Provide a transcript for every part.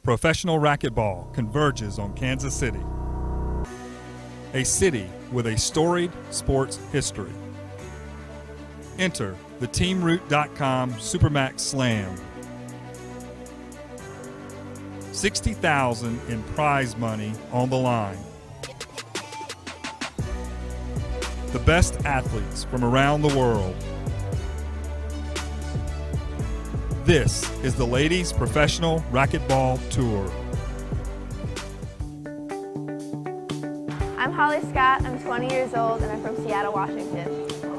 Professional racquetball converges on Kansas City, a city with a storied sports history. Enter the TeamRoot.com Supermax Slam. 60,000 in prize money on the line. The best athletes from around the world. This is the Ladies Professional Racquetball Tour. I'm Holly Scott, I'm 20 years old, and I'm from Seattle, Washington.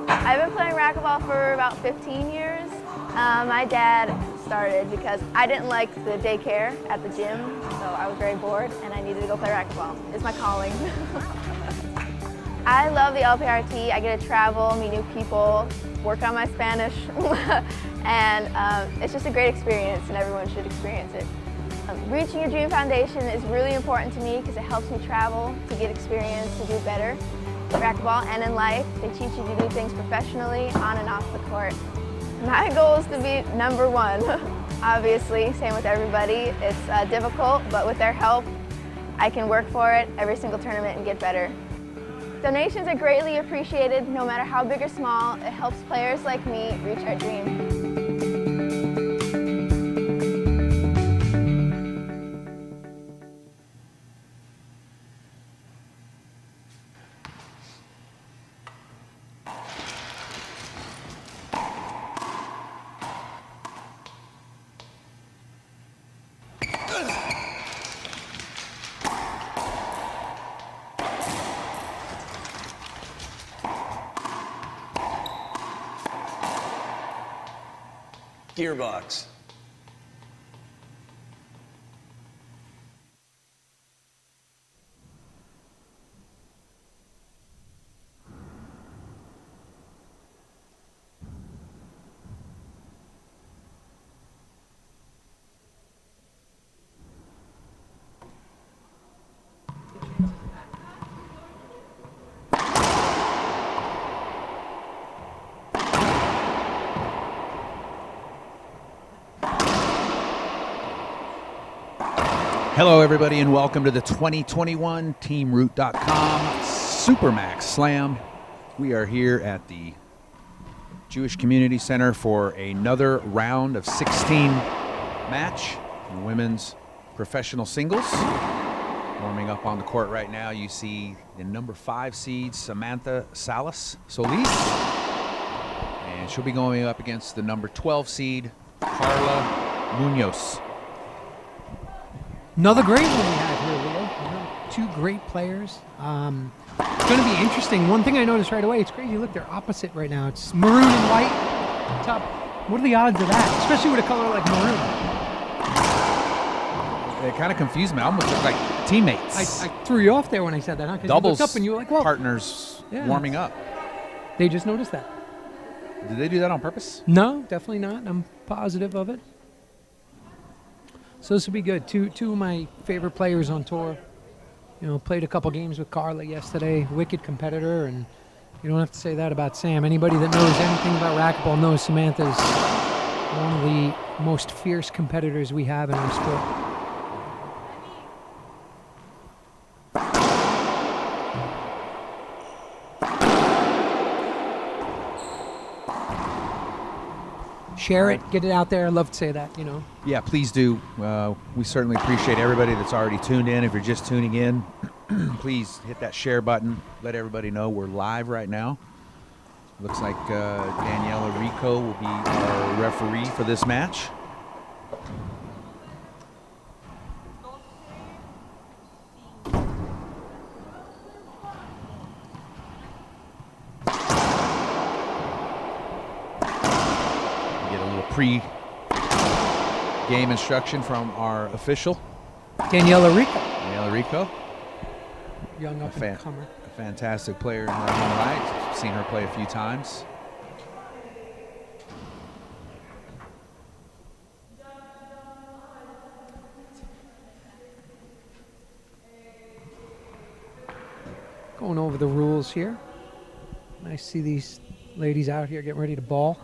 I've been playing racquetball for about 15 years. My dad started because I didn't like the daycare at the gym, so I was very bored and I needed to go play racquetball. It's my calling. I love the LPRT. I get to travel, meet new people, work on my Spanish, and it's just a great experience and everyone should experience it. Reaching your dream foundation is really important to me because it helps me travel, to get experience, to do better in racquetball and in life. They teach you to do things professionally, on and off the court. My goal is to be #1, obviously, same with everybody. It's difficult, but with their help, I can work for it every single tournament and get better. Donations are greatly appreciated, no matter how big or small. It helps players like me reach our dream. Gearbox. Hello, everybody, and welcome to the 2021 TeamRoot.com Supermax Slam. We are here at the Jewish Community Center for another round of 16 match in women's professional singles. Warming up on the court right now, you see the number 5 seed, Samantha Salas, and she'll be going up against the number 12 seed, Carla Munoz. Another great one we have here, Leo. Two great players. It's going to be interesting. One thing I noticed right away, it's crazy. Look, they're opposite right now. It's maroon and white. Top. What are the odds of that? Especially with a color like maroon. It kind of confused me. I almost looked like teammates. I threw you off there when I said that, huh? Because you looked up and you were like, whoa. Partners warming up. They just noticed that. Did they do that on purpose? No, definitely not. I'm positive of it. So this will be good. Two of my favorite players on tour. You know, played a couple games with Carla yesterday. Wicked competitor, and you don't have to say that about Sam. Anybody that knows anything about racquetball knows Samantha's one of the most fierce competitors we have in our sport. Share it, get it out there. I love to say that, you know. Yeah, please do. We certainly appreciate everybody that's already tuned in. If you're just tuning in, please hit that share button. Let everybody know we're live right now. Looks like Daniela Rico will be our referee for this match. Pre-game instruction from our official, Daniela Rico. Daniela Rico. Young up-and-comer. A fantastic player in her own right. I've seen her play a few times. Going over the rules here. Nice to see these ladies out here getting ready to ball.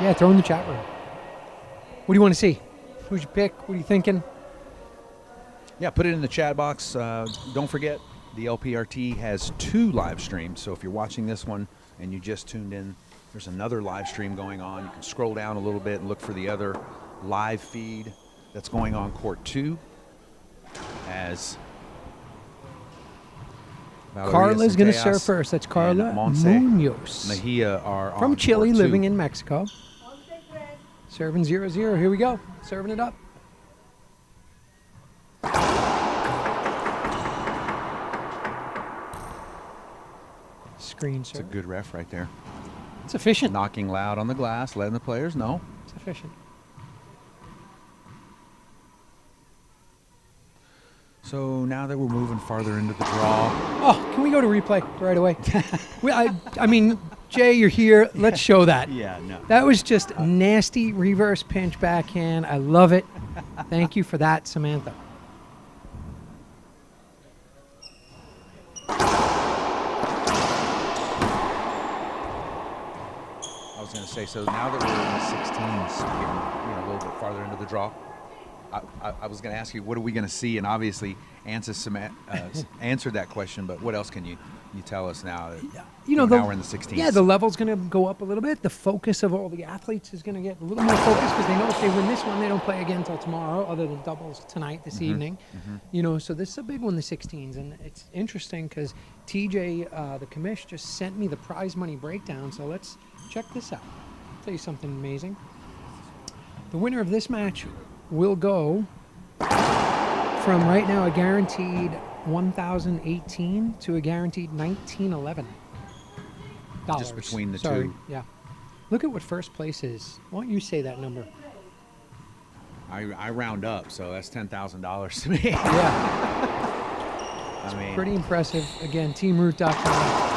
Yeah, throw in the chat room. What do you want to see? Who's your pick? What are you thinking? Yeah, put it in the chat box. Don't forget, the LPRT has 2 live streams. So if you're watching this one and you just tuned in, there's another live stream going on. You can scroll down a little bit and look for the other live feed that's going on Court 2. As Carla's going to serve first. That's Carla Munoz. Mejia are from on Chile, Court 2. living in Mexico. Serving 0-0. Here we go. Serving it up. Screen serve. It's a good ref right there. It's efficient. Knocking loud on the glass, letting the players know. It's efficient. So now that we're moving farther into the draw. Oh, can we go to replay right away? I mean, Jay, you're here. Let's show that. Yeah, no. That was just nasty reverse pinch backhand. I love it. Thank you for that, Samantha. I was going to say, so now that we're in the 16s, getting a little bit farther into the draw, I was going to ask you, what are we going to see? And obviously, answered that question, but what else can you tell us now? Now we're in the 16s. Yeah, the level's going to go up a little bit. The focus of all the athletes is going to get a little more focused because they know if they win this one, they don't play again until tomorrow, other than doubles tonight, this evening. So this is a big one, the 16s. And it's interesting because TJ, the commish, just sent me the prize money breakdown. So let's check this out. I'll tell you something amazing. The winner of this match will go from right now a guaranteed 1,018 to a guaranteed 1,911. Just between the two. Yeah. Look at what first place is. Why don't you say that number? I round up, so that's $10,000 to me. Yeah. I mean, pretty impressive. Again, TeamRoot.com.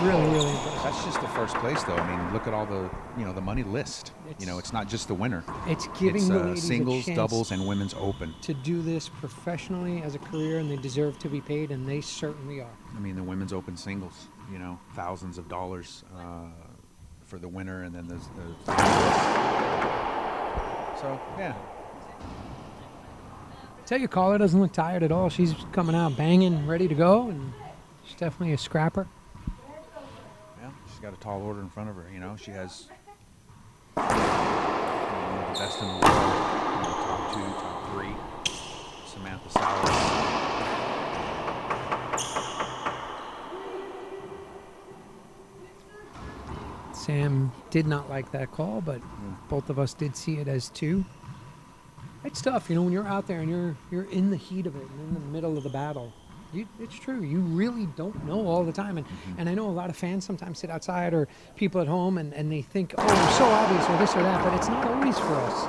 Really, really impressive. That's just the first place, though. I mean, look at all the the money list. It's not just the winner. It's giving the ladies singles, a chance doubles, and women's open to do this professionally as a career, and they deserve to be paid, and they certainly are. I mean, the women's open singles, thousands of dollars for the winner, and then there's the so yeah. Tell you, Carla doesn't look tired at all. She's coming out banging, ready to go, and she's definitely a scrapper. Yeah, she's got a tall order in front of her. She has one of the best in the world. Top 2, top 3. Samantha Salas. Sam did not like that call, but both of us did see it as 2. It's tough, when you're out there and you're in the heat of it and in the middle of the battle. It's true. You really don't know all the time. And I know a lot of fans sometimes sit outside or people at home and they think, oh, it's so obvious or this or that, but it's not always for us.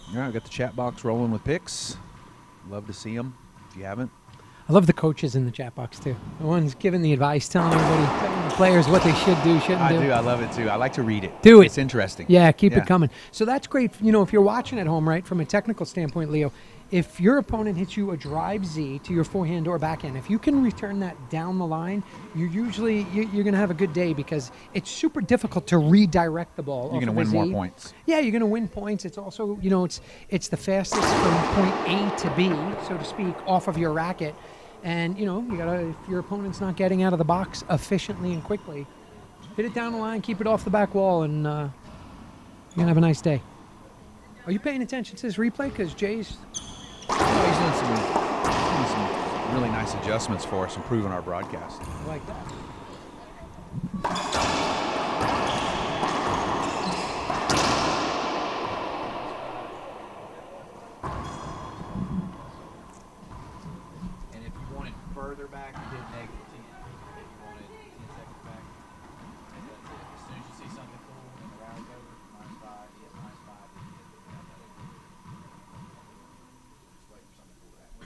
All right, I've got the chat box rolling with picks. Love to see them if you haven't. I love the coaches in the chat box, too. The ones giving the advice, telling everybody, telling the players what they should do, shouldn't do. I do. I love it, too. I like to read it. Do it. It's interesting. Yeah, keep it coming. So that's great. If you're watching at home, right, from a technical standpoint, Leo, if your opponent hits you a drive Z to your forehand or backhand, if you can return that down the line, you're going to have a good day because it's super difficult to redirect the ball. You're going to win more points. Yeah, you're going to win points. It's also, it's the fastest from point A to B, so to speak, off of your racket. And, you gotta, if your opponent's not getting out of the box efficiently and quickly, hit it down the line, keep it off the back wall, and you're going to have a nice day. Are you paying attention to this replay? Because Jay's... he's doing some really nice adjustments for us, improving our broadcast. I like that. Further back, you did negative 10. If you wanted 10 seconds back, and that's it. As soon as you see something cool and the rally's over, -5, you hit -5, then you hit just wait for something cool to happen.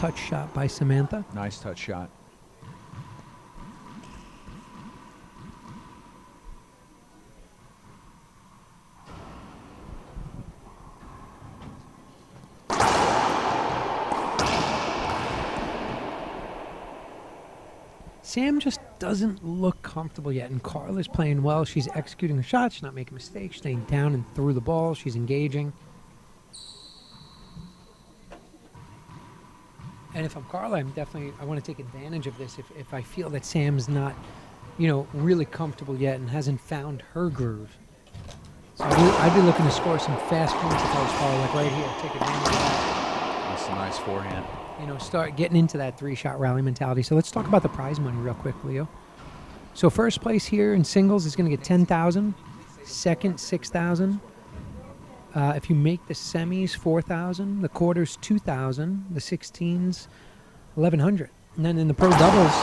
touch shot by Samantha. Nice touch shot. Sam just doesn't look comfortable yet, and Carla's playing well. She's executing the shot. She's not making mistakes, staying down and through the ball. She's engaging. And if I'm Carla, I want to take advantage of this if I feel that Sam's not, really comfortable yet and hasn't found her groove. So I'd be looking to score some fast points if I was Carla, like right here. Take advantage of that. That's a nice forehand. Start getting into that 3-shot rally mentality. So let's talk about the prize money real quick, Leo. So first place here in singles is going to get $10,000. Second, $6,000. If you make the semis, $4,000. The quarters, $2,000. The 16s, $1,100. And then in the pro doubles,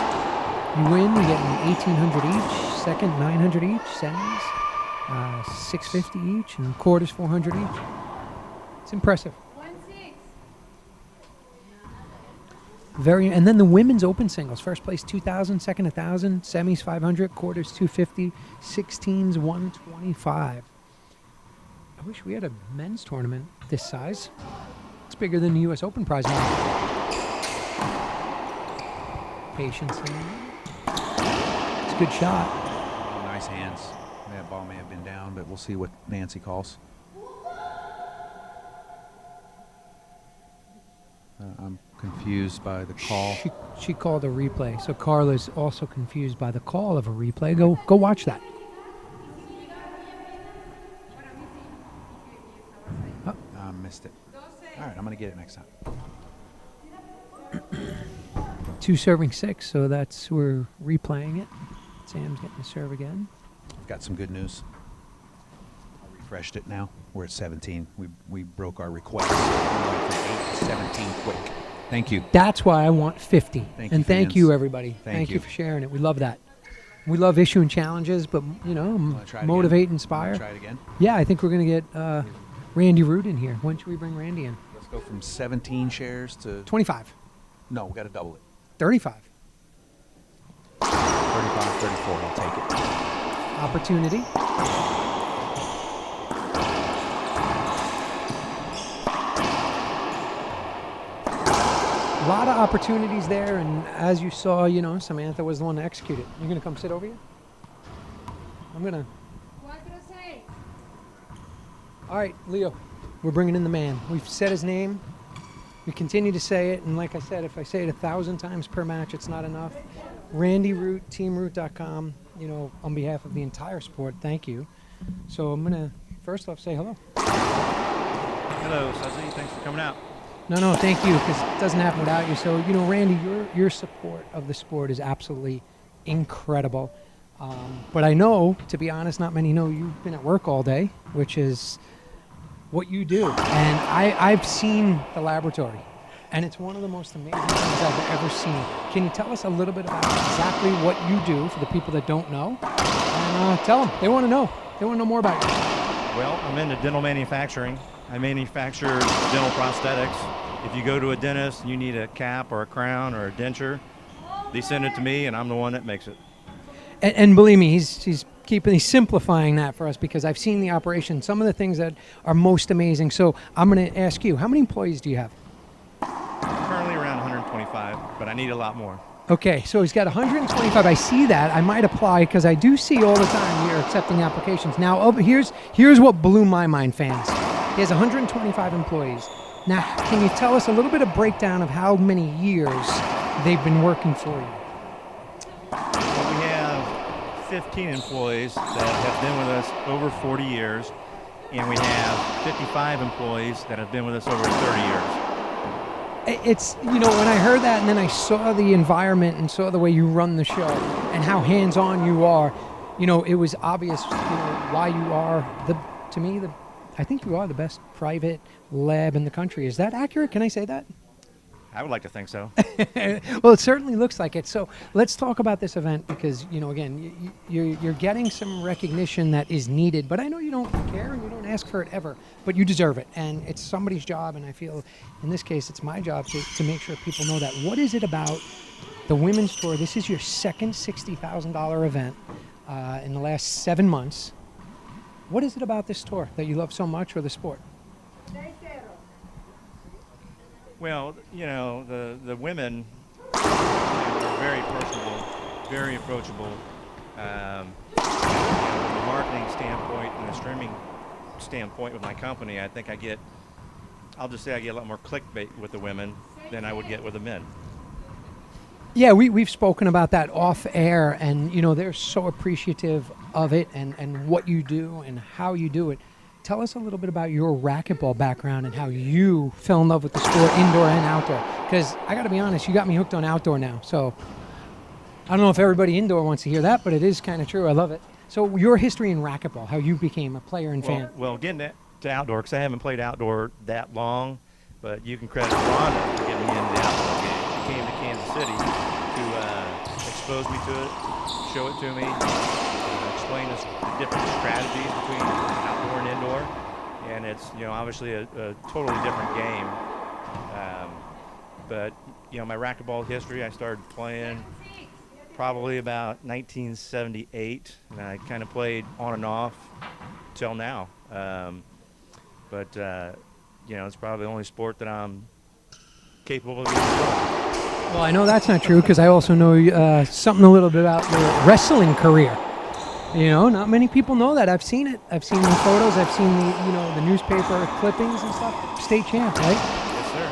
you win. You get $1,800 each. Second, $900 each. Semis, $650 each, and quarters, $400 each. It's impressive. And then the women's open singles. First place, $2,000. Second, $1,000. Semis, $500. Quarters, $250. 16s, $125. I wish we had a men's tournament this size. It's bigger than the U.S. Open prize money. Patience. It's a good shot. Nice hands. That ball may have been down, but we'll see what Nancy calls. I'm confused by the call. She called a replay, so Carla's also confused by the call of a replay. Go watch that. I missed it. All right, I'm going to get it next time. 2 serving 6, so we're replaying it. Sam's getting the serve again. I've got some good news. I refreshed it now. We're at 17. We broke our request. We went from 8 to 17 quick. Thank you. That's why I want 50. Thank and you, thank fans. you, everybody. Thank you you for sharing it. We love that. We love issuing challenges, but, motivate, again? inspire. Try it again? Yeah, I think we're going to get Randy Root in here. When should we bring Randy in? Let's go from 17 shares to... 25. No, we got to double it. 35. 35, 34. I'll take it. Opportunity. A lot of opportunities there, and as you saw, Samantha was the one to execute it. You're going to come sit over here? I'm going to... All right, Leo, we're bringing in the man. We've said his name. We continue to say it, and like I said, if I say it 1,000 times per match, it's not enough. Randy Root, TeamRoot.com, on behalf of the entire sport, thank you. So I'm going to, first off, say hello. Hello, Suzy. Thanks for coming out. No, thank you, because it doesn't happen without you. So, Randy, your support of the sport is absolutely incredible. But I know, to be honest, not many know you've been at work all day, which is what you do. And I've seen the laboratory, and it's one of the most amazing things I've ever seen. Can you tell us a little bit about exactly what you do for the people that don't know? And tell them. They want to know. They want to know more about you. Well, I'm into dental manufacturing. I manufacture dental prosthetics. If you go to a dentist and you need a cap or a crown or a denture, they send it to me, and I'm the one that makes it. And believe me, he's simplifying that for us, because I've seen the operation, some of the things that are most amazing. So I'm going to ask you, how many employees do you have? Currently around 125, but I need a lot more. Okay, so he's got 125. I see that. I might apply, because I do see all the time you're accepting applications. Now, here's what blew my mind, fans. He has 125 employees. Now, can you tell us a little bit of breakdown of how many years they've been working for you? Well, we have 15 employees that have been with us over 40 years, and we have 55 employees that have been with us over 30 years. It's, when I heard that, and then I saw the environment and saw the way you run the show and how hands-on you are, it was obvious, why you are, I think you are the best private lab in the country. Is that accurate? Can I say that? I would like to think so. Well, it certainly looks like it. So let's talk about this event because, you know, again, you're getting some recognition that is needed. But I know you don't care and you don't ask for it ever, but you deserve it. And it's somebody's job, and I feel in this case it's my job to make sure people know that. What is it about the Women's Tour? This is your second $60,000 event in the last 7 months. What is it about this tour that you love so much, or the sport? Well, you know, the women are very personable, very approachable. From a marketing standpoint and a streaming standpoint with my company, I think I'll just say I get a lot more clickbait with the women than I would get with the men. Yeah, we've spoken about that off air, and, you know, they're so appreciative of it and what you do and how you do it. Tell us a little bit about your racquetball background and how you fell in love with the sport, indoor and outdoor. Because I got to be honest, you got me hooked on outdoor now. So I don't know if everybody indoor wants to hear that, but it is kind of true. I love it. So your history in racquetball, how you became a player and fan. Well, getting to outdoor, because I haven't played outdoor that long, but you can credit Rhonda for getting me into the outdoor game. She came to Kansas City to expose me to it, show it to me, explain the different strategies between outdoor and indoor, and it's, you know, obviously a totally different game. But you know, my racquetball history, I started playing probably about 1978, and I kind of played on and off till now. But you know, it's probably the only sport that I'm capable of doing. Well, I know that's not true because I also know something a little bit about your wrestling career. You know, not many people know that. I've seen it. I've seen the photos. I've seen the newspaper clippings and stuff. State champ, right? Yes, sir.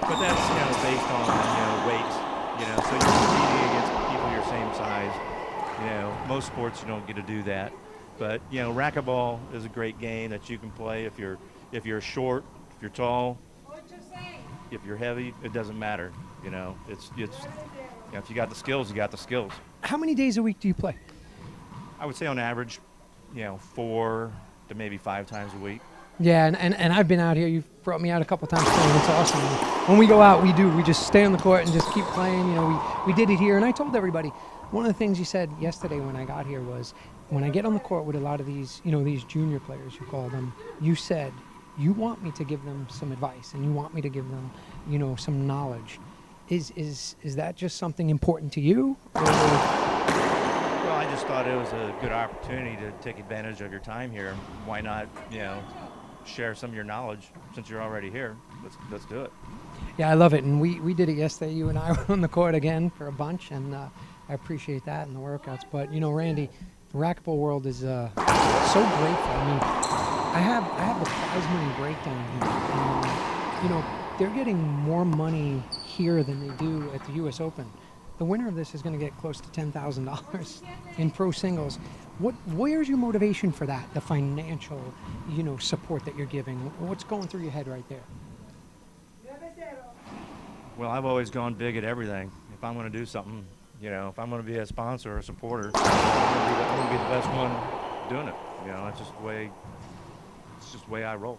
But that's, you know, based on, you know, weight. You know, so you're competing against people your same size. You know, most sports you don't get to do that. But, you know, racquetball is a great game that you can play if you're short, if you're tall, if you're heavy. It doesn't matter. You know, it's you know, if you got the skills, you got the skills. How many days a week do you play? I would say on average, you know, 4 to maybe 5 times a week. Yeah, and I've been out here. You've brought me out a couple times playing. It's awesome. When we go out, we just stay on the court and just keep playing. You know, we did it here, and I told everybody, one of the things you said yesterday when I got here was, when I get on the court with a lot of these, you know, these junior players, you call them, you said, you want me to give them some advice, and you want me to give them, you know, some knowledge. Is that just something important to you? Well, I just thought it was a good opportunity to take advantage of your time here. Why not, you know, share some of your knowledge since you're already here? Let's do it. Yeah, I love it, and we did it yesterday. You and I were on the court again for a bunch, and I appreciate that and the workouts. But, you know, Randy, the racquetball world is so grateful. I mean, I have the prize money breakdown here, and, you know, they're getting more money here than they do at the U.S. Open. The winner of this is going to get close to $10,000 in pro singles. Where's your motivation for that? The financial, you know, support that you're giving. What's going through your head right there? Well, I've always gone big at everything. If I'm going to do something, you know, if I'm going to be a sponsor or a supporter, I'm going to be the best one doing it. You know, it's just the way I roll.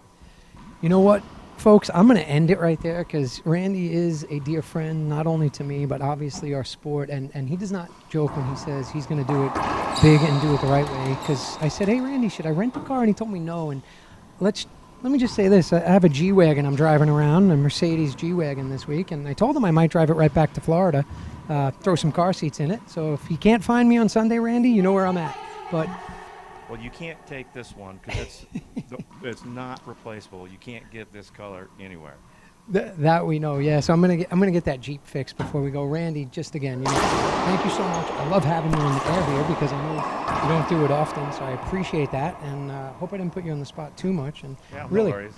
You know what, folks? I'm going to end it right there because Randy is a dear friend, not only to me, but obviously our sport. And he does not joke when he says he's going to do it big and do it the right way. Because I said, hey, Randy, should I rent a car? And he told me no. And let me just say this. I have a G-Wagon I'm driving around, a Mercedes G-Wagon this week. And I told him I might drive it right back to Florida, throw some car seats in it. So if you can't find me on Sunday, Randy, you know where I'm at. But well, you can't take this one because it's not replaceable. You can't get this color anywhere. That we know, yeah. So I'm gonna get that Jeep fixed before we go. Randy, just again, you know, thank you so much. I love having you on the air here because I know you don't do it often, so I appreciate that. And hope I didn't put you on the spot too much. And yeah, really, no worries.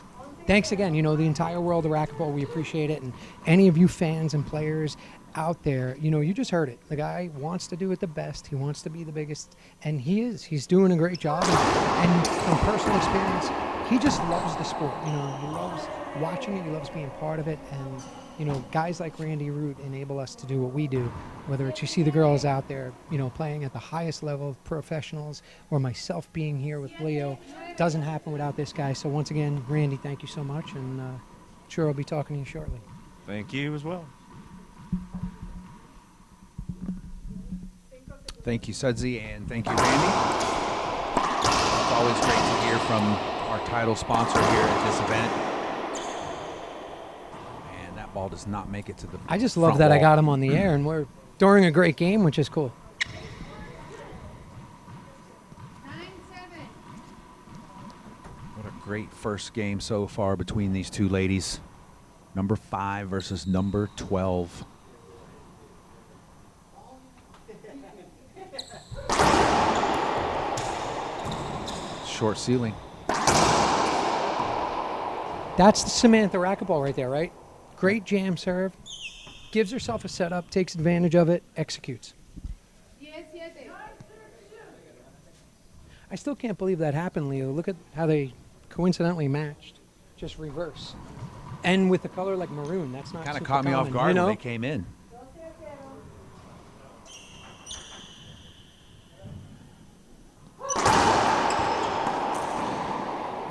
Thanks again. You know, the entire world of racquetball, we appreciate it. And any of you fans and players out there, you know, you just heard it. The guy wants to do it the best. He wants to be the biggest, and he is. He's doing a great job. And from personal experience, he just loves the sport. You know, he loves watching it. He loves being part of it. And, you know, guys like Randy Root enable us to do what we do, whether it's you see the girls out there, you know, playing at the highest level of professionals, or myself being here with Leo. It doesn't happen without this guy. So once again, Randy, thank you so much. And sure I'll be talking to you shortly. Thank you as well. Thank you, Sudsy, and thank you, Randy. It's always great to hear from our title sponsor here at this event. And that ball does not make it to the I just love front that I wall. got him on the air, and we're during a great game, which is cool. What a great first game so far between these two ladies. Number 5 versus number 12. Short ceiling. That's the Samantha racquetball right there, right? Great jam serve. Gives herself a setup, takes advantage of it, executes. I still can't believe that happened, Leo. Look at how they coincidentally matched. Just reverse. And with the color like maroon, that's not Kind of super caught me off common, guard you know? when they came in.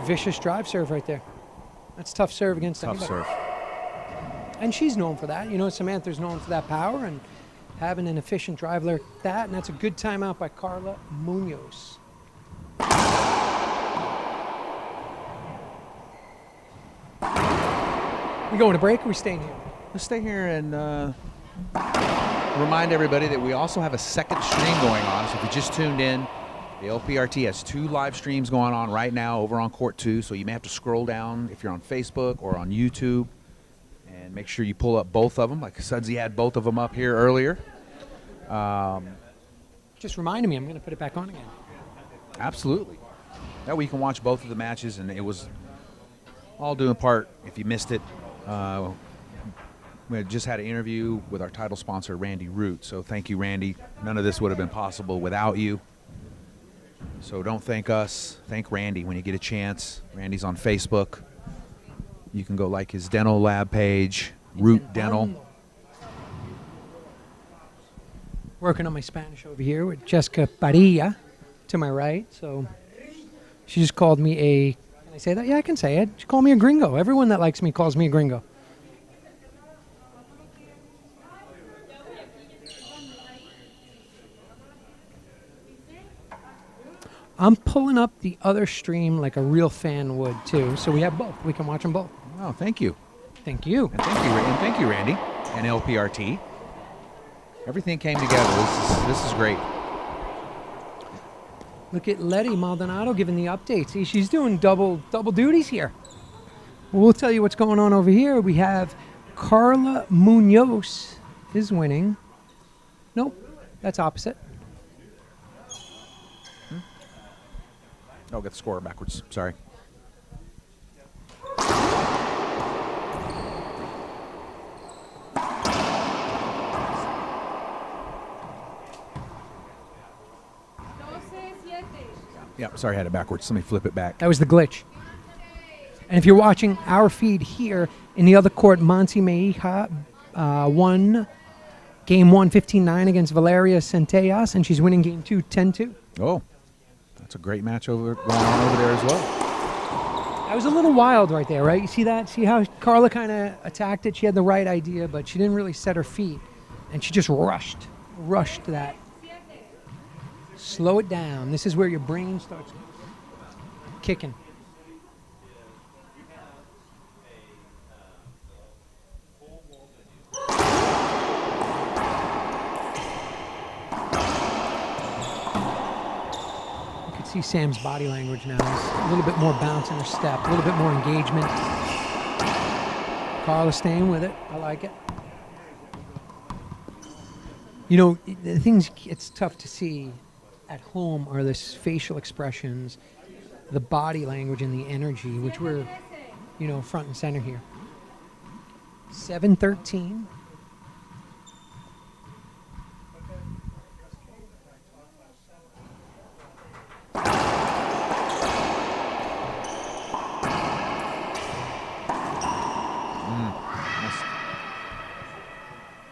Vicious drive serve right there. That's tough serve against Tough anybody. serve. And she's known for that. You know, Samantha's known for that power and having an efficient drive like that. And that's a good timeout by Carla Munoz. We going to break or we staying here? Let's stay here and remind everybody that we also have a second stream going on. So if you just tuned in, the LPRT has 2 live streams going on right now over on Court 2. So you may have to scroll down if you're on Facebook or on YouTube. And make sure you pull up both of them. Like Sudsy had both of them up here earlier. Just reminded me, I'm going to put it back on again. Absolutely. That way you can watch both of the matches. And it was all due in part, if you missed it, we had just had an interview with our title sponsor, Randy Root. So thank you, Randy. None of this would have been possible without you. So don't thank us. Thank Randy when you get a chance. Randy's on Facebook. You can go like his dental lab page, Root Dental. Working on my Spanish over here with Jessica Padilla to my right. So she just called me a, can I say that? Yeah, I can say it. She called me a gringo. Everyone that likes me calls me a gringo. I'm pulling up the other stream like a real fan would too. So we have both. We can watch them both. Oh, thank you. Thank you. And thank you, Randy, and LPRT. Everything came together. This is great. Look at Letty Maldonado giving the updates. See, she's doing double duties here. We'll tell you what's going on over here. We have Carla Munoz is winning. Nope, that's opposite. Oh, got the score backwards. Sorry. Yeah, sorry, I had it backwards. Let me flip it back. That was the glitch. And if you're watching our feed here, in the other court, Monty Meija won game 1 15-9 against Valeria Centellas, and she's winning game 2 10-2. Oh, that's a great match going on over there as well. That was a little wild right there, right? You see that? See how Carla kind of attacked it? She had the right idea, but she didn't really set her feet, and she just rushed that. Slow it down. This is where your brain starts kicking. See Sam's body language now. It's a little bit more bounce in her step, a little bit more engagement. Carla staying with it. I like it. You know, the things it's tough to see at home are the facial expressions, the body language, and the energy, which we're, you know, front and center here. 7-13.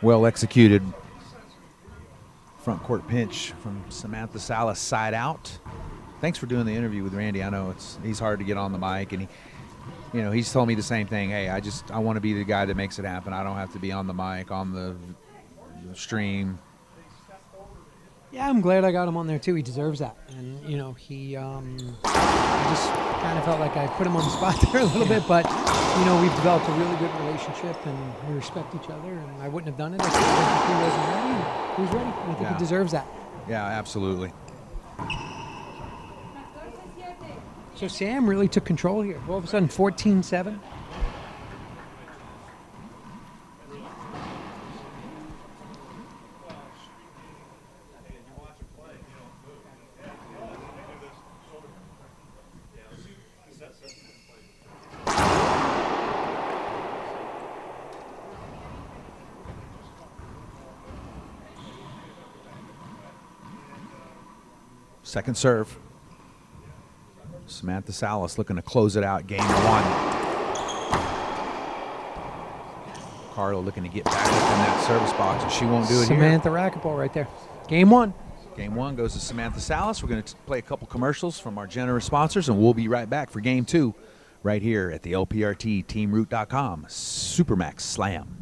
Well executed front court pinch from Samantha Salas, side out. Thanks for doing the interview with Randy. I know he's hard to get on the mic, and he's told me the same thing. Hey, I want to be the guy that makes it happen. I don't have to be on the mic, on the stream. Yeah, I'm glad I got him on there too. He deserves that. And I just kind of felt like I put him on the spot there a little bit, but we've developed a really good relationship and we respect each other. And I wouldn't have done it if he wasn't ready. He's ready. And I think he deserves that. Yeah, absolutely. So Sam really took control here. All of a sudden, 14-7. Second serve. Samantha Salas looking to close it out, game 1. Carla looking to get back up in that service box, and she won't do it Samantha racquetball right there. Game 1. Game 1 goes to Samantha Salas. We're going to play a couple commercials from our generous sponsors, and we'll be right back for game 2 right here at the LPRT TeamRoot.com Supermax Slam.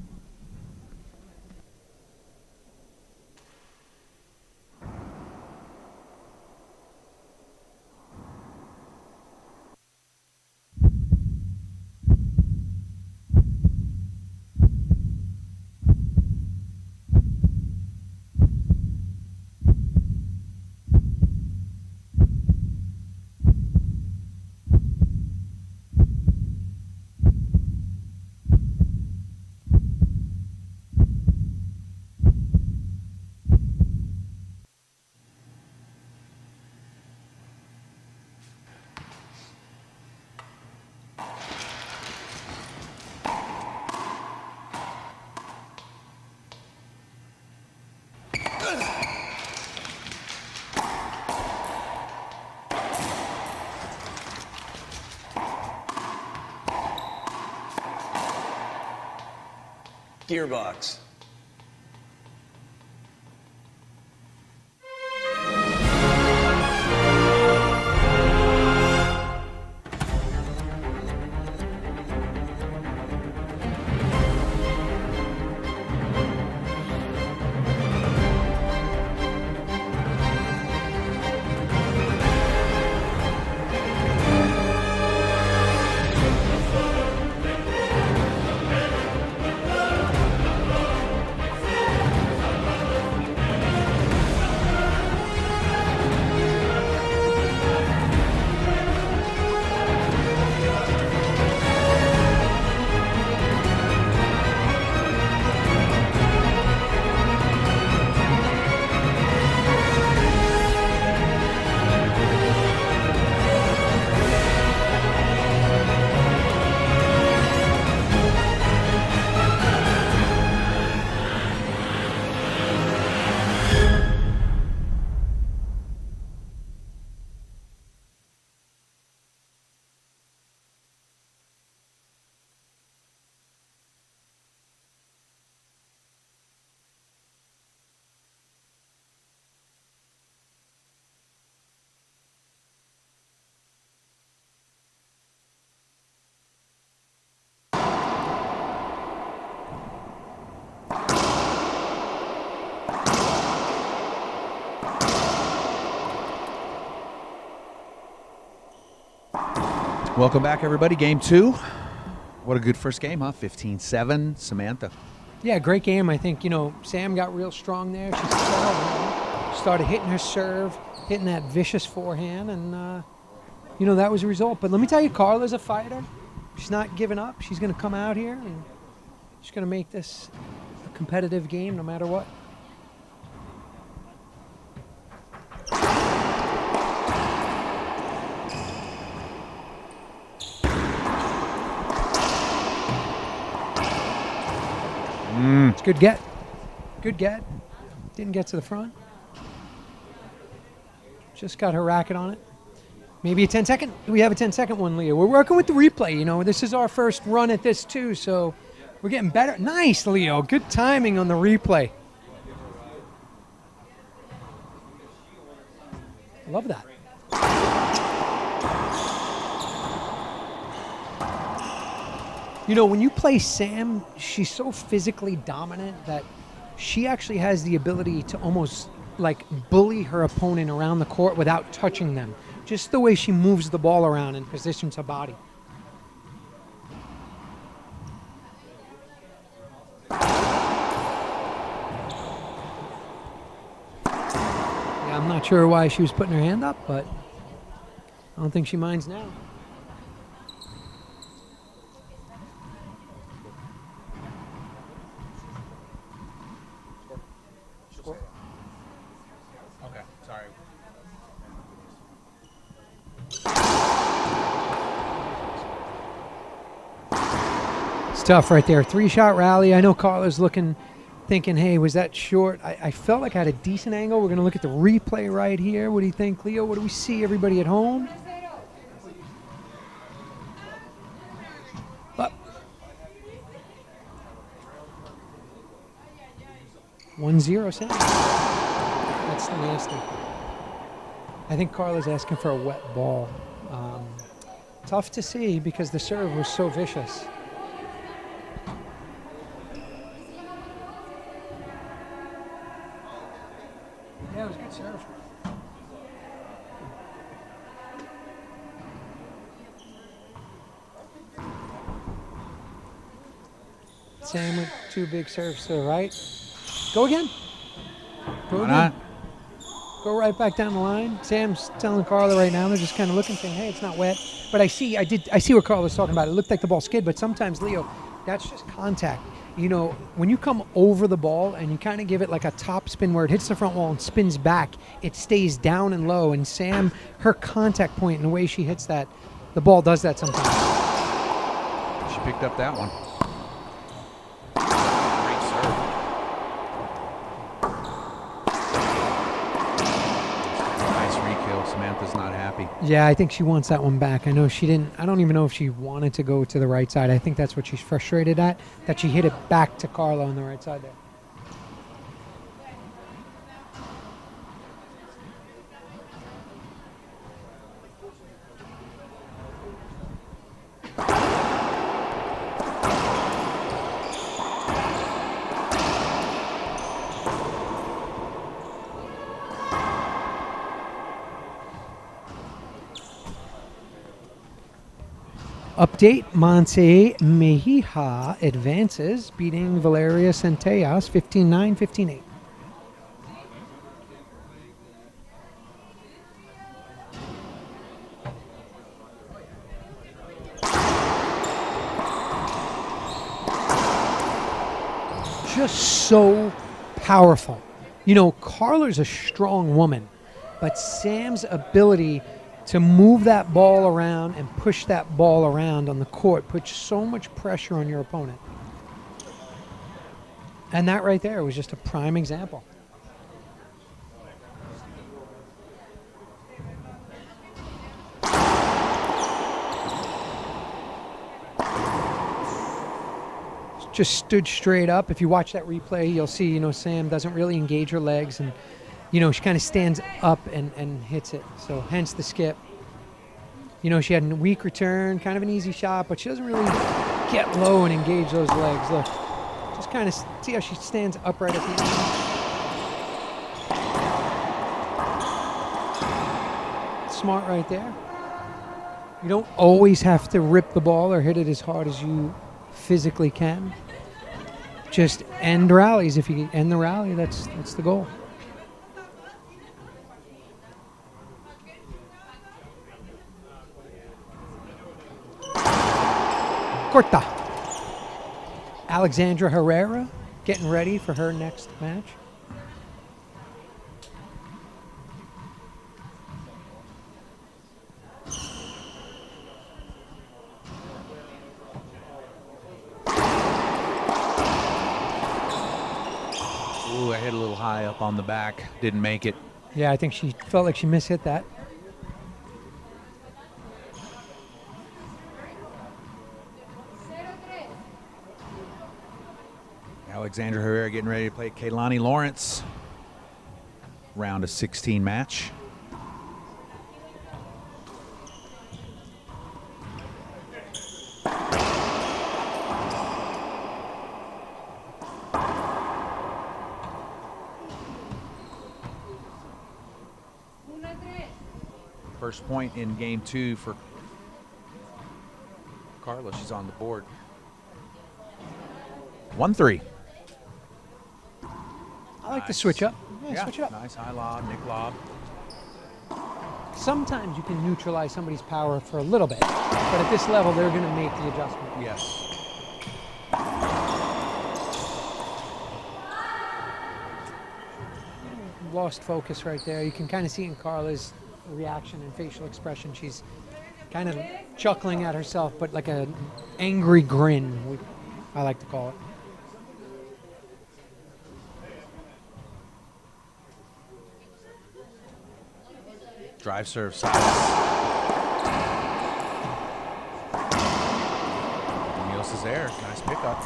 Gearbox. Welcome back, everybody. Game 2. What a good first game, huh? 15-7. Samantha. Yeah, great game. I think, Sam got real strong there. She started hitting her serve, hitting that vicious forehand, and, that was a result. But let me tell you, Carla's a fighter. She's not giving up. She's going to come out here, and she's going to make this a competitive game no matter what. It's good get. Good get. Didn't get to the front. Just got her racket on it. Maybe a 10-second. We have a 10-second one, Leah. We're working with the replay. This is our first run at this, too, so we're getting better. Nice, Leo. Good timing on the replay. Love that. You know, when you play Sam, she's so physically dominant that she actually has the ability to almost like bully her opponent around the court without touching them. Just the way she moves the ball around and positions her body. Yeah, I'm not sure why she was putting her hand up, but I don't think she minds now. Okay, sorry. It's tough right there. 3-shot rally. I know Carla's looking, thinking, hey, was that short? I felt like I had a decent angle. We're going to look at the replay right here. What do you think, Leo? What do we see, everybody at home? Up. 1-0 Sam. That's nasty. I think Carla's asking for a wet ball. Tough to see because the serve was so vicious. Yeah, it was a good serve. Sam with 2 big serves to the right. Go again. Go Why again. not? Go right back down the line. Sam's telling Carla right now, they're just kind of looking, saying, hey, it's not wet. But I see what Carla was talking about. It looked like the ball skid, but sometimes, Leo, that's just contact. You know, when you come over the ball and you kind of give it like a top spin where it hits the front wall and spins back, it stays down and low. And Sam, her contact point and the way she hits that, the ball does that sometimes. She picked up that one. Great serve. Nice re-kill. Samantha's not happy. Yeah, I think she wants that one back. I know she didn't. I don't even know if she wanted to go to the right side. I think that's what she's frustrated at, that she hit it back to Carla on the right side there. Update, Monse Mejia advances, beating Valeria Centellas 15-9, 15-8. Just so powerful. You know, Carla's a strong woman, but Sam's ability to move that ball around and push that ball around on the court puts so much pressure on your opponent. And that right there was just a prime example. Just stood straight up. If you watch that replay, you'll see, you know, Sam doesn't really engage her legs, and you know, she kind of stands up and hits it. So hence the skip. You know, she had a weak return, kind of an easy shot, but she doesn't really get low and engage those legs. Look, just kind of see how she stands upright at the end. Smart right there. You don't always have to rip the ball or hit it as hard as you physically can. Just end rallies. If you end the rally, that's the goal. Corta. Alexandra Herrera getting ready for her next match. Ooh, I hit a little high up on the back. Didn't make it. Yeah, I think she felt like she mishit that. Alexandra Herrera getting ready to play Kaylani Lawrence. Round of 16 match. First point in game 2 for Carla. She's on the board. 1-3. I like to switch up. Yeah, Switch it up. nice high lob, Nick lob. Sometimes you can neutralize somebody's power for a little bit, but at this level, they're going to make the adjustment. Yes. Lost focus right there. You can kind of see in Carla's reaction and facial expression. She's kind of chuckling at herself, but like an angry grin, I like to call it. Drive serve, Salas. Munoz is there. Nice pickup.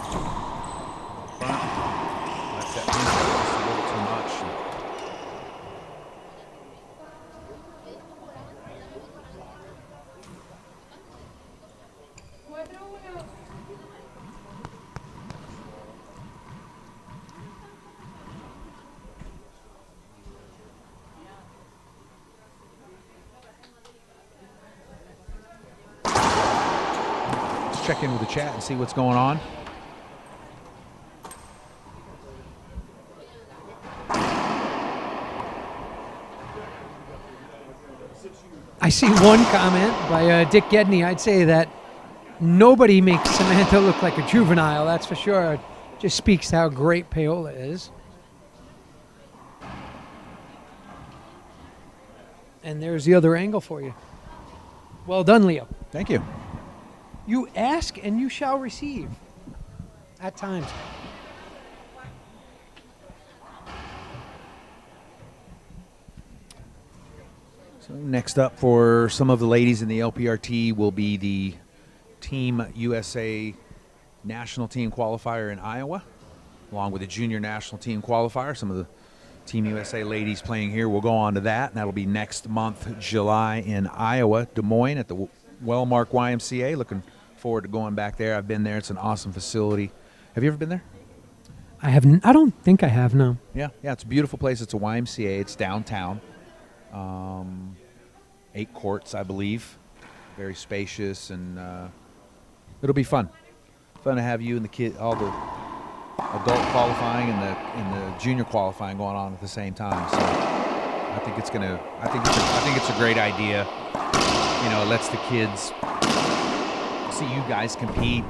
Front. Lets that pin just a little too much. Check in with the chat and see what's going on. I see one comment by Dick Gedney. I'd say that nobody makes Samantha look like a juvenile, that's for sure. It just speaks to how great Paola is. And there's the other angle for you. Well done, Leo. Thank you. You ask and you shall receive at times. So next up for some of the ladies in the LPRT will be the Team USA National Team Qualifier in Iowa, along with the Junior National Team Qualifier. Some of the Team USA ladies playing here will go on to that, and that'll be next month, July, in Iowa, Des Moines at the Wellmark YMCA. Looking forward to going back there. I've been there. It's an awesome facility. Have you ever been there? I don't think I have, no. Yeah, it's a beautiful place. It's a YMCA. It's downtown. 8 courts, I believe. Very spacious, and it'll be fun. Fun to have you and the kid, all the adult qualifying and the junior qualifying going on at the same time. So I think it's a great idea. You know, it lets the kids see you guys compete,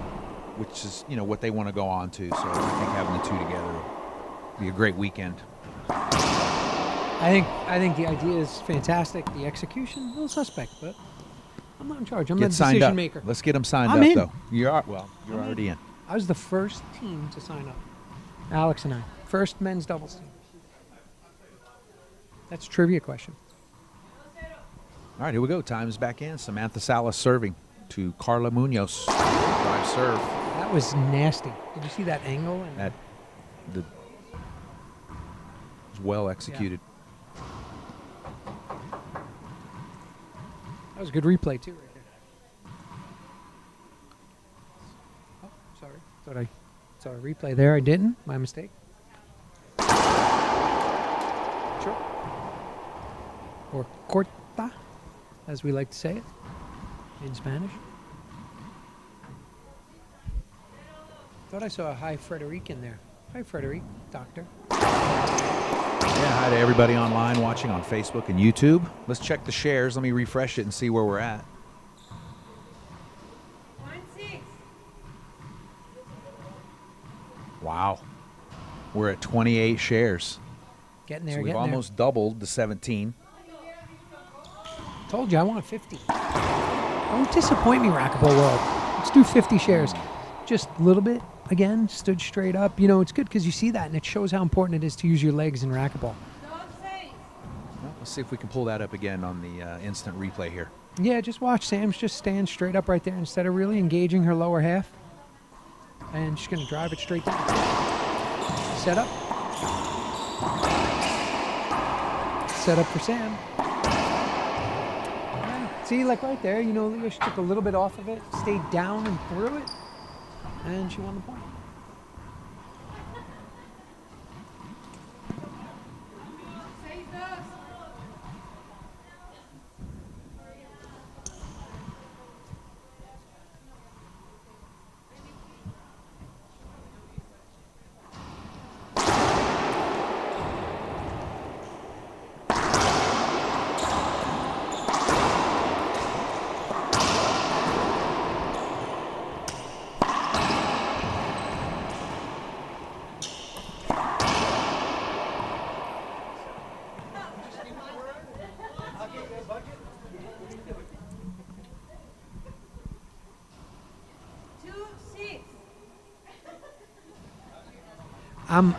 which is, you know, what they want to go on to. So I think having the two together will be a great weekend. I think the idea is fantastic. The execution, a little suspect, but I'm not in charge. I'm not the decision maker. Let's get them signed I'm up, in. though. You're already in. I was the first team to sign up. Alex and I. First men's doubles team. That's a trivia question. All right, here we go. Time is back in. Samantha Salas serving to Carla Munoz. Drive serve. That was nasty. Did you see that angle? That was well executed. Yeah. That was a good replay, too, right there. Oh, sorry. Thought I saw a replay there. I didn't. My mistake. Sure. Or corta, as we like to say it in Spanish. Thought I saw a hi Frederic in there. Hi Frederic, doctor. Yeah, hi to everybody online watching on Facebook and YouTube. Let's check the shares. Let me refresh it and see where we're at. Wow. We're at 28 shares. Getting there, So we've getting almost doubled the 17. Told you I want 50. Don't disappoint me, Racquetball World. Let's do 50 shares. Just a little bit. Again, stood straight up. You know, it's good because you see that, and it shows how important it is to use your legs in racquetball. Well, let's see if we can pull that up again on the instant replay here. Yeah, just watch. Sam's just stand straight up right there instead of really engaging her lower half. And she's going to drive it straight down. Set up. Set up for Sam. Yeah, see, like right there, you know, Leo, she took a little bit off of it, stayed down and threw it, and she won the point. I'm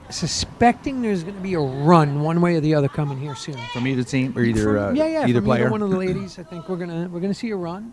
suspecting there's going to be a run one way or the other coming here soon. From either team or either either from player. Either one of the ladies. I think we're gonna see a run.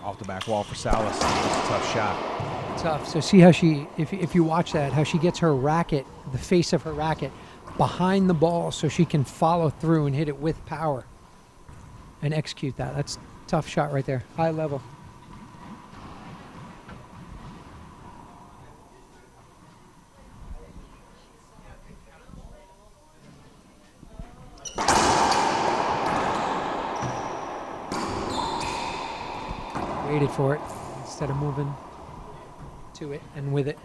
Off the back wall for Salas. That's a tough shot. Tough. So see how she, if you watch that, how she gets her racket, the face of her racket, behind the ball so she can follow through and hit it with power and execute that. That's a tough shot right there. High level. Waited for it instead of moving to it and with it.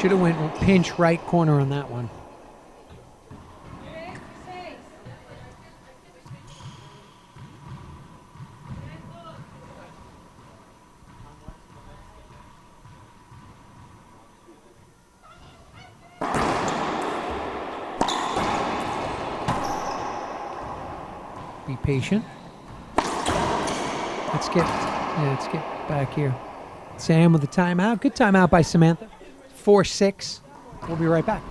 Should have went pinch right corner on that one. Be patient. Let's get back here. Sam with the timeout. Good timeout by Samantha. 4-6. We'll be right back.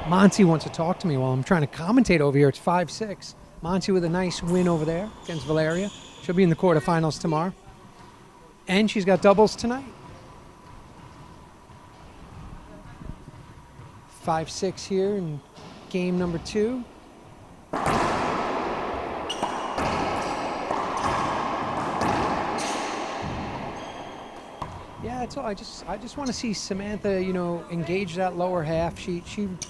Monty wants to talk to me while I'm trying to commentate over here. It's 5-6. Monty with a nice win over there against Valeria. She'll be in the quarterfinals tomorrow. And she's got doubles tonight. 5-6 here in game number 2. Yeah, it's all. I just want to see Samantha, engage that lower half. She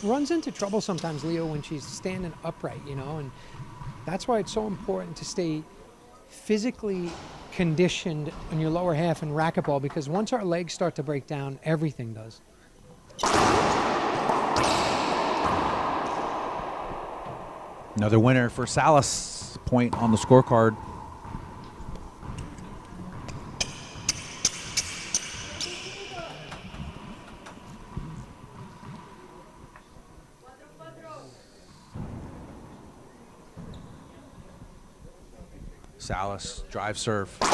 runs into trouble sometimes, Leo, when she's standing upright, and that's why it's so important to stay physically conditioned on your lower half in racquetball, because once our legs start to break down, everything does. Another winner for Salas. Point on the scorecard. Salas, drive serve. Come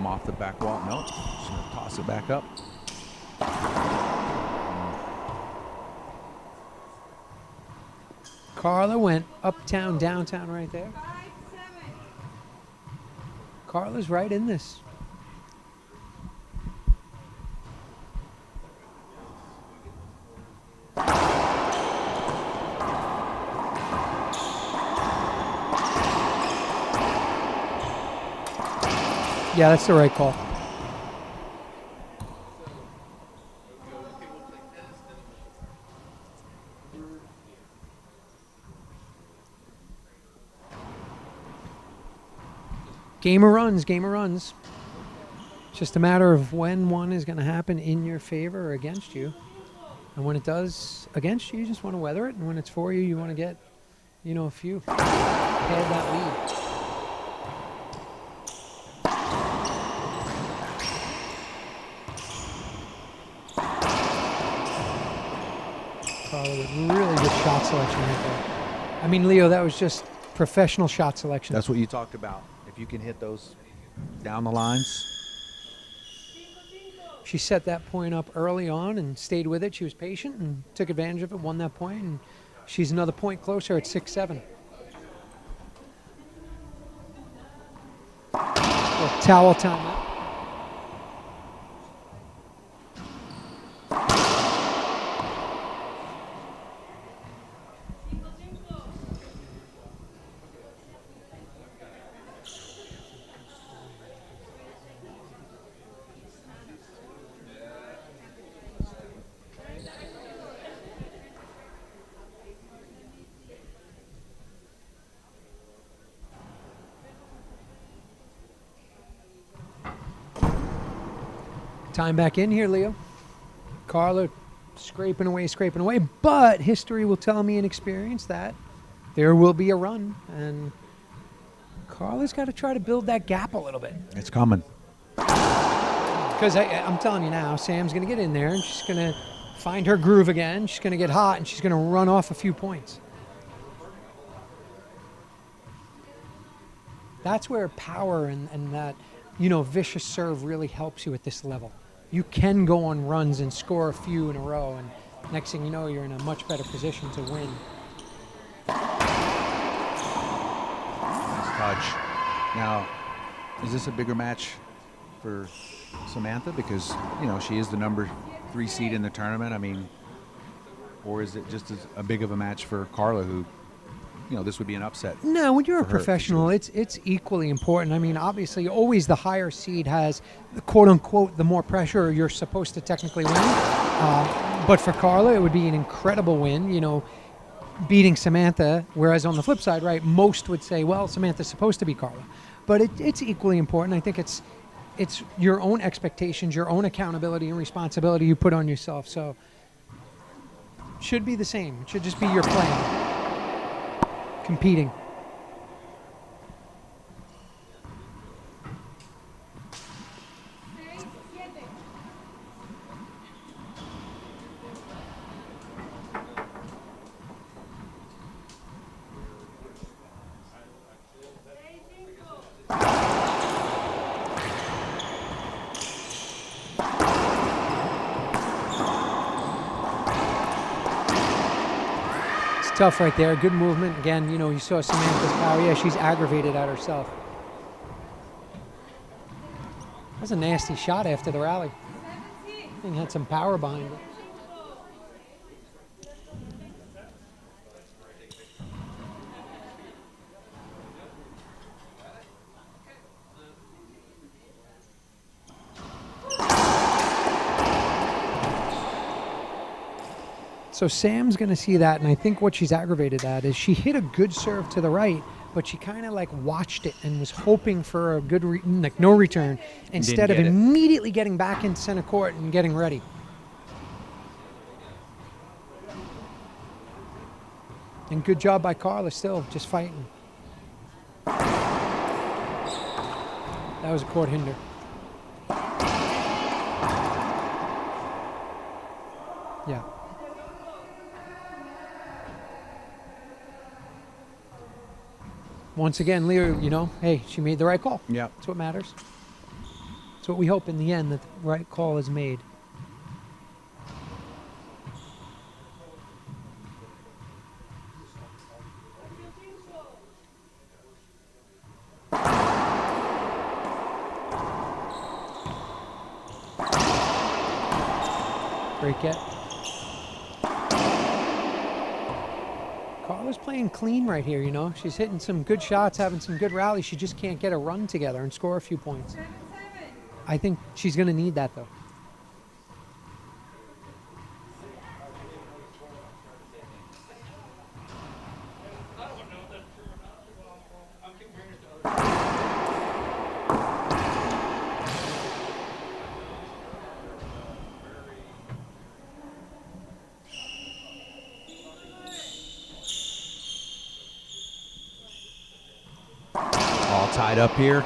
off the back wall. Nope. Just gonna toss it back up. Carla went uptown, downtown right there. Carla's right in this. Yeah, that's the right call. Game of runs, game of runs. It's just a matter of when one is going to happen in your favor or against you. And when it does against you, you just want to weather it. And when it's for you, you want to get, you know, a few. Pad that lead. Carla with really good shot selection right there. I mean, Leo, that was just professional shot selection. That's what you talked about. If you can hit those down the lines. She set that point up early on and stayed with it. She was patient and took advantage of it, won that point, and she's another point closer at 6-7. Towel timeout. Time back in here, Leo. Carla scraping away, but history will tell me in experience that there will be a run, and Carla's got to try to build that gap a little bit. It's coming. Because I'm telling you now, Sam's going to get in there, and she's going to find her groove again. She's going to get hot, and she's going to run off a few points. That's where power and that, you know, vicious serve really helps you at this level. You can go on runs and score a few in a row, and next thing you know, you're in a much better position to win. Nice touch. Now, is this a bigger match for Samantha? Because, you know, she is the number 3 seed in the tournament. I mean, or is it just as big of a match for Carla, who, you know, this would be an upset? No, when you're a for her, professional, for sure. it's equally important. I mean, obviously, always the higher seed has, quote unquote, the more pressure you're supposed to technically win. But for Carla, it would be an incredible win, you know, beating Samantha. Whereas on the flip side, right, most would say, well, Samantha's supposed to be Carla. But it's equally important. I think it's your own expectations, your own accountability and responsibility you put on yourself. So it should be the same. It should just be your plan. Competing. Tough right there. Good movement. Again, you know, you saw Samantha's power. Yeah, she's aggravated at herself. That's a nasty shot after the rally. Thing had some power behind it. So Sam's going to see that, and I think what she's aggravated at is she hit a good serve to the right, but she kind of like watched it and was hoping for a good, like no return, instead of immediately getting back into center court and getting ready. And good job by Carla still, just fighting. That was a court hinder. Yeah. Once again, Leo, you know, hey, she made the right call. Yeah. That's what matters. That's what we hope in the end, that the right call is made. Great get. Carla's playing clean right here, you know. She's hitting some good shots, having some good rallies. She just can't get a run together and score a few points. I think she's going to need that, though. All tied up here.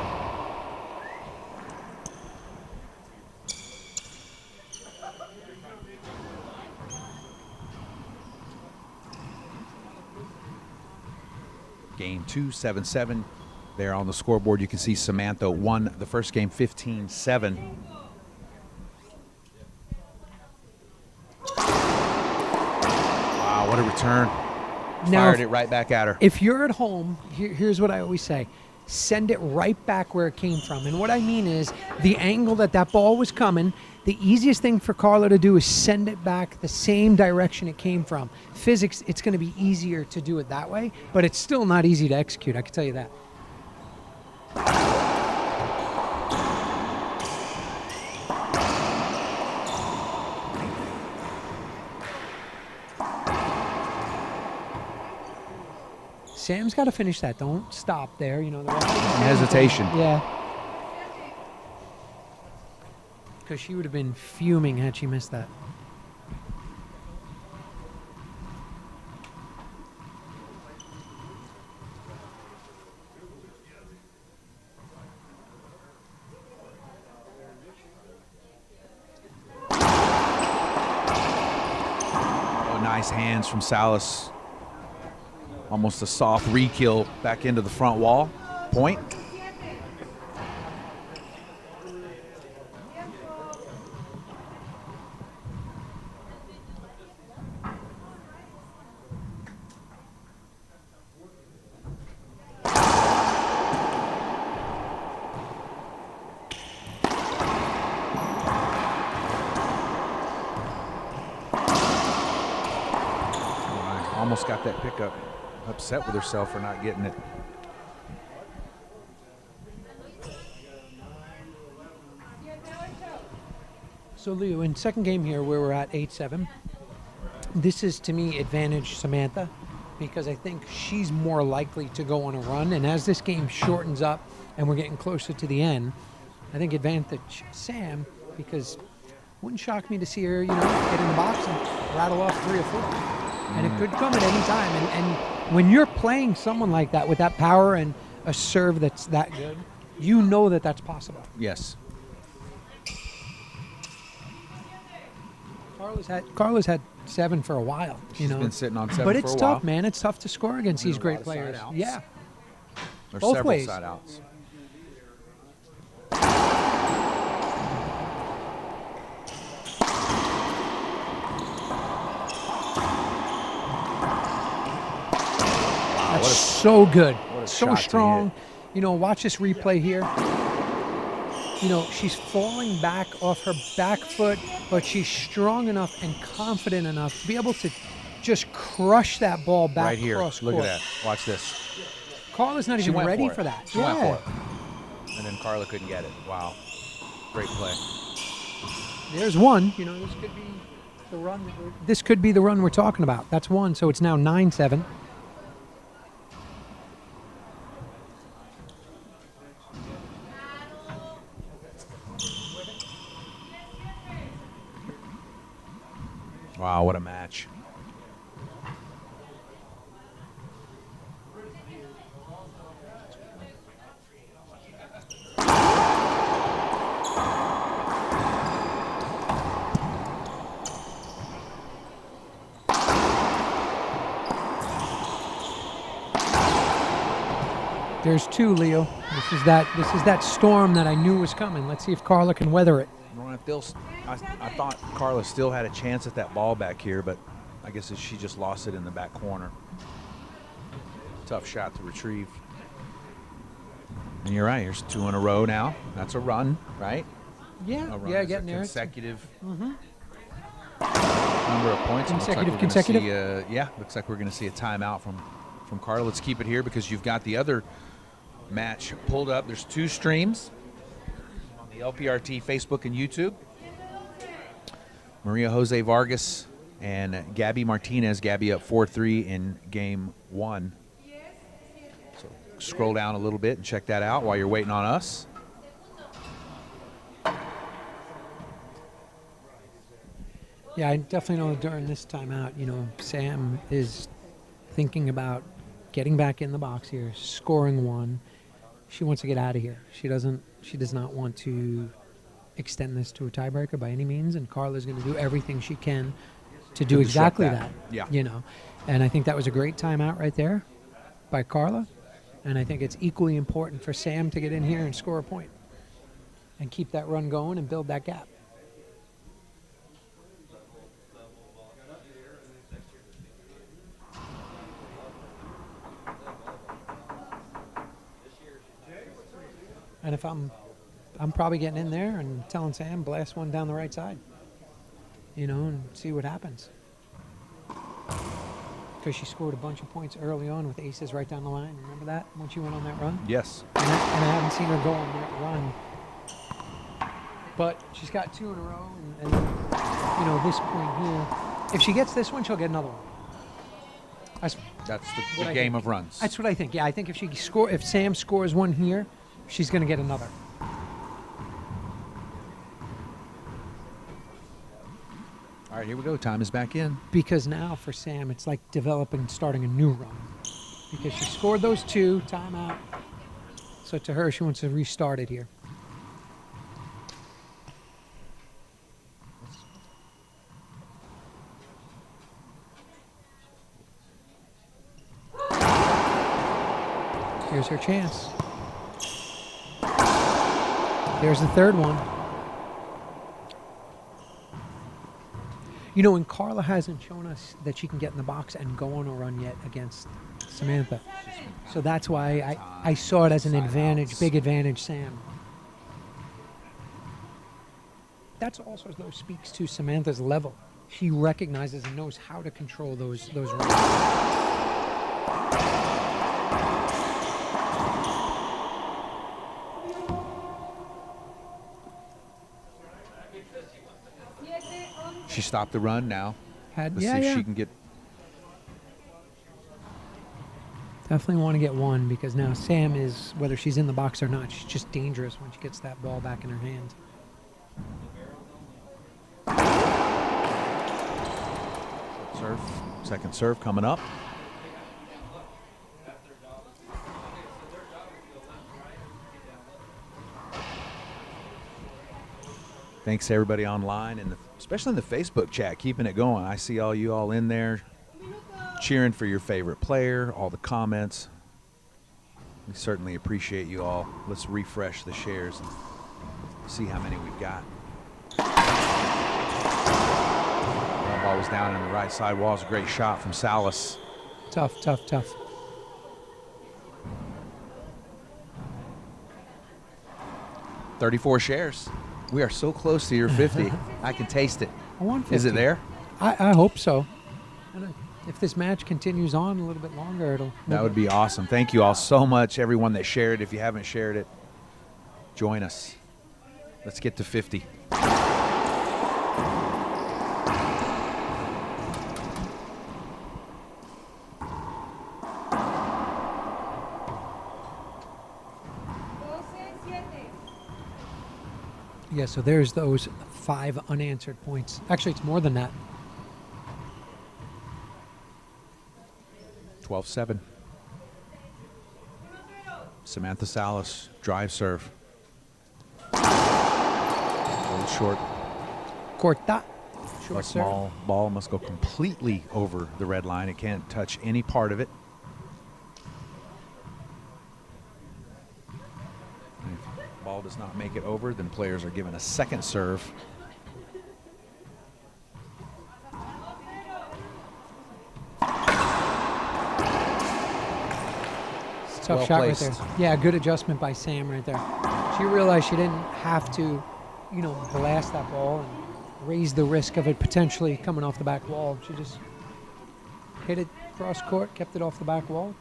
Game 2, 7-7. There on the scoreboard, you can see Samantha won the first game 15-7. Wow, what a return. Now, Fired it right back at her. If you're at home, here's what I always say. Send it right back where it came from. And what I mean is the angle that ball was coming, the easiest thing for Carla to do is send it back the same direction it came from. Physics, it's going to be easier to do it that way, but it's still not easy to execute, I can tell you that. Sam's got to finish that. Don't stop there. You know, the hesitation. Yeah. Because she would have been fuming had she missed that. Oh, nice hands from Salas. Almost a soft re-kill back into the front wall. Point. Almost got that pickup. Upset with herself for not getting it. So, Leo, in second game here where we're at 8-7, this is, to me, advantage Samantha because I think she's more likely to go on a run. And as this game shortens up and we're getting closer to the end, I think advantage Sam because it wouldn't shock me to see her, you know, get in the box and rattle off 3 or 4. And it could come at any time. And when you're playing someone like that with that power and a serve that's that good, you know that that's possible. Yes. Carla's had 7 for a while. She's been sitting on 7 but for a while. it's tough, man. It's tough to score against these great players. Yeah. There's Both several ways. side outs. That's so good. What a So shot to strong. hit. You know, watch this replay here. You know, she's falling back off her back foot, but she's strong enough and confident enough to be able to just crush that ball back Right here. across Look court. at that. Watch this. Carla's not She even went ready for it. for that. She went for it. And then Carla couldn't get it. Wow. Great play. There's one. You know, this could be the run. This could be the run we're talking about. That's one. So it's now 9-7. Wow, what a match. There's 2, Leo. This is that storm that I knew was coming. Let's see if Carla can weather it. I thought Carla still had a chance at that ball back here, but I guess she just lost it in the back corner. Tough shot to retrieve. And you're right, here's 2 in a row now. That's a run, right? Yeah, A run yeah, is a getting there. consecutive number of points. Consecutive. Looks like we're going to see a timeout from Carla. Let's keep it here because you've got the other match pulled up. There's 2 streams. On the the LPRT Facebook and YouTube. Maria Jose Vargas and Gabby Martinez. Gabby up 4-3 in game 1. So scroll down a little bit and check that out while you're waiting on us. Yeah, I definitely know during this timeout, Sam is thinking about getting back in the box here, scoring one. She wants to get out of here. She does not want to extend this to a tiebreaker by any means, and Carla's going to do everything she can to do exactly that. Yeah. And I think that was a great timeout right there by Carla, and I think it's equally important for Sam to get in here and score a point and keep that run going and build that gap. And if I'm probably getting in there and telling Sam, blast one down the right side, and see what happens. Because she scored a bunch of points early on with aces right down the line. Remember that when she went on that run? Yes. And I haven't seen her go on that run. But she's got 2 in a row, and this point here, if she gets this one, she'll get another one. That's the game of runs. That's what I think. Yeah, I think if Sam scores one here, she's going to get another. All right, here we go. Time is back in. Because now for Sam, it's like starting a new run. Because she scored those 2, timeout. So to her, she wants to restart it here. Here's her chance. There's the third one. And Carla hasn't shown us that she can get in the box and go on a run yet against Samantha. So that's why I saw it as an advantage, big advantage, Sam. That's also, though, speaks to Samantha's level. She recognizes and knows how to control those runs. She stopped the run now. Let's see if she can get. Definitely want to get one because now Sam is, whether she's in the box or not, she's just dangerous when she gets that ball back in her hand. Second serve coming up. Thanks to everybody online and especially in the Facebook chat, keeping it going. I see all you all in there cheering for your favorite player, all the comments. We certainly appreciate you all. Let's refresh the shares and see how many we've got. That ball was down in the right side wall. It's a great shot from Salas. Tough. 34 shares. We are so close to your 50. I can taste it. I want 50. Is it there? I hope so. And if this match continues on a little bit longer, that would be awesome. Thank you all so much, everyone that shared. If you haven't shared it, join us. Let's get to 50. Yeah, so there's those 5 unanswered points. Actually, it's more than that. 12-7. Samantha Salas, drive serve. A little short. Corta. A small ball must go completely over the red line. It can't touch any part of it. Ball does not make it over, then players are given a second serve. Tough shot right there. Yeah, good adjustment by Sam right there. She realized she didn't have to, blast that ball and raise the risk of it potentially coming off the back wall. She just hit it cross court, kept it off the back wall.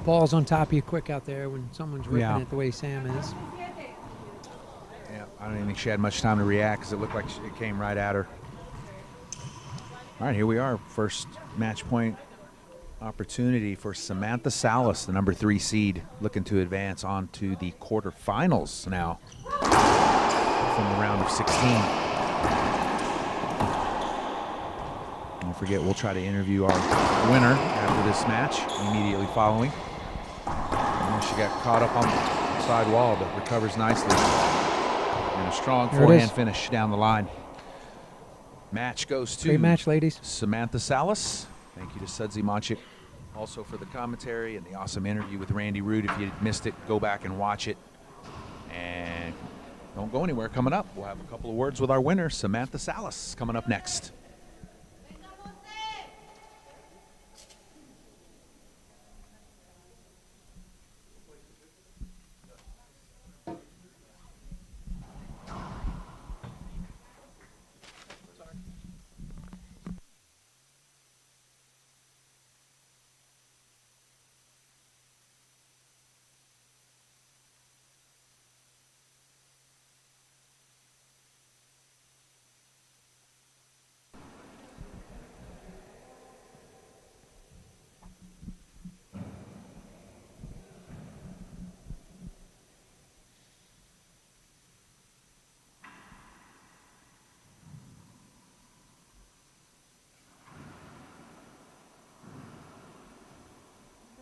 ball's on top of you quick out there when someone's ripping Yeah. it the way Sam is. Yeah, I don't even think she had much time to react because it looked like it came right at her. All right, here we are. First match point opportunity for Samantha Salas, the number 3 seed, looking to advance on to the quarterfinals now from the round of 16. Don't forget, we'll try to interview our winner after this match immediately following. And she got caught up on the side wall, but recovers nicely. And a strong There it forehand is. finish down the line. Match goes to Great match, ladies. Samantha Salas. Thank you to Sudsy Monchik also for the commentary and the awesome interview with Randy Root. If you missed it, go back and watch it. And don't go anywhere. Coming up, we'll have a couple of words with our winner, Samantha Salas, coming up next.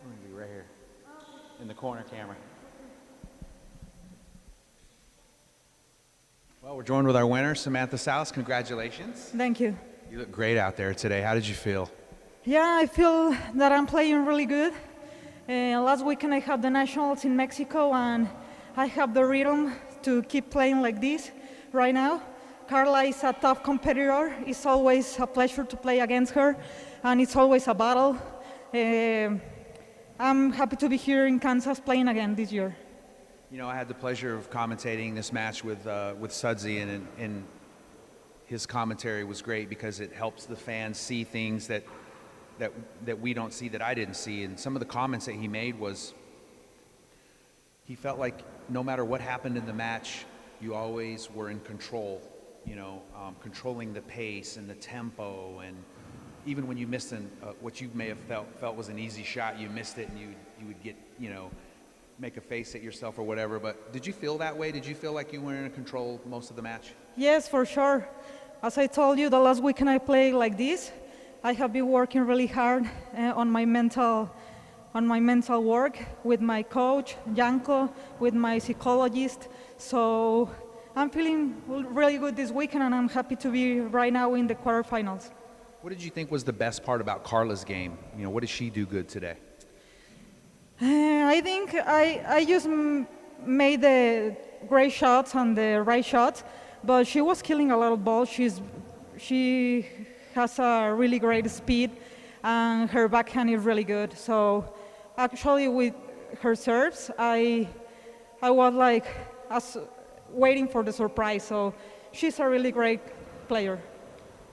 We're going to be right here in the corner camera. Well, we're joined with our winner, Samantha Salas. Congratulations. Thank you. You look great out there today. How did you feel? Yeah, I feel that I'm playing really good. Last weekend I had the nationals in Mexico and I have the rhythm to keep playing like this right now. Carla is a tough competitor. It's always a pleasure to play against her and it's always a battle. I'm happy to be here in Kansas playing again this year. You know, I had the pleasure of commentating this match with Sudsy, and his commentary was great because it helps the fans see things that we don't see, that I didn't see. And some of the comments that he made was, he felt like no matter what happened in the match, you always were in control, you know, controlling the pace and the tempo. And even when you missed what you may have felt was an easy shot, you missed it and you would get, you know, make a face at yourself or whatever. But did you feel that way? Did you feel like you were in control most of the match? Yes, for sure. As I told you, the last weekend I played like this. I have been working really hard on my mental work with my coach, Janko, with my psychologist. So I'm feeling really good this weekend and I'm happy to be right now in the quarterfinals. What did you think was the best part about Carla's game? You know, what did she do good today? I think I just made the great shots and the right shots, but she was killing a lot of balls. She has a really great speed, and her backhand is really good. So actually, with her serves, I was like waiting for the surprise. So she's a really great player.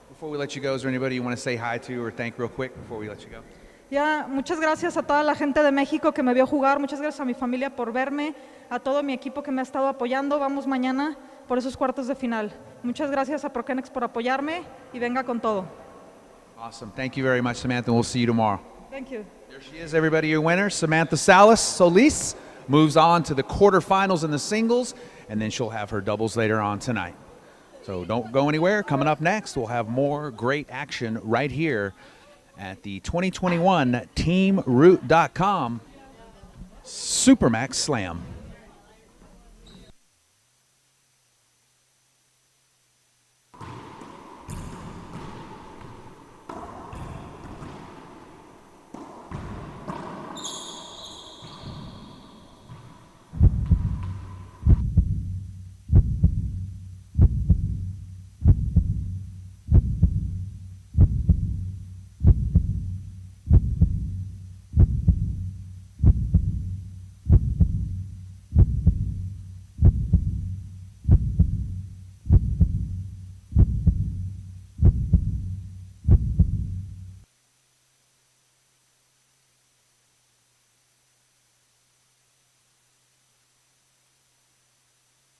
Before we let you go, is there anybody you want to say hi to or thank real quick before we let you go? Ya, muchas gracias a toda la gente de México que me vio jugar, muchas gracias a mi familia por verme, a todo mi equipo que me ha estado apoyando. Vamos mañana por esos cuartos de final. Muchas gracias a Prokenex por apoyarme y venga con todo. Awesome. Thank you very much, Samantha. We'll see you tomorrow. Thank you. There she is, everybody, your winner, Samantha Salas. Solis moves on to the quarterfinals in the singles, and then she'll have her doubles later on tonight. So don't go anywhere. Coming up next, we'll have more great action right here at the 2021 TeamRoot.com Supermax Slam.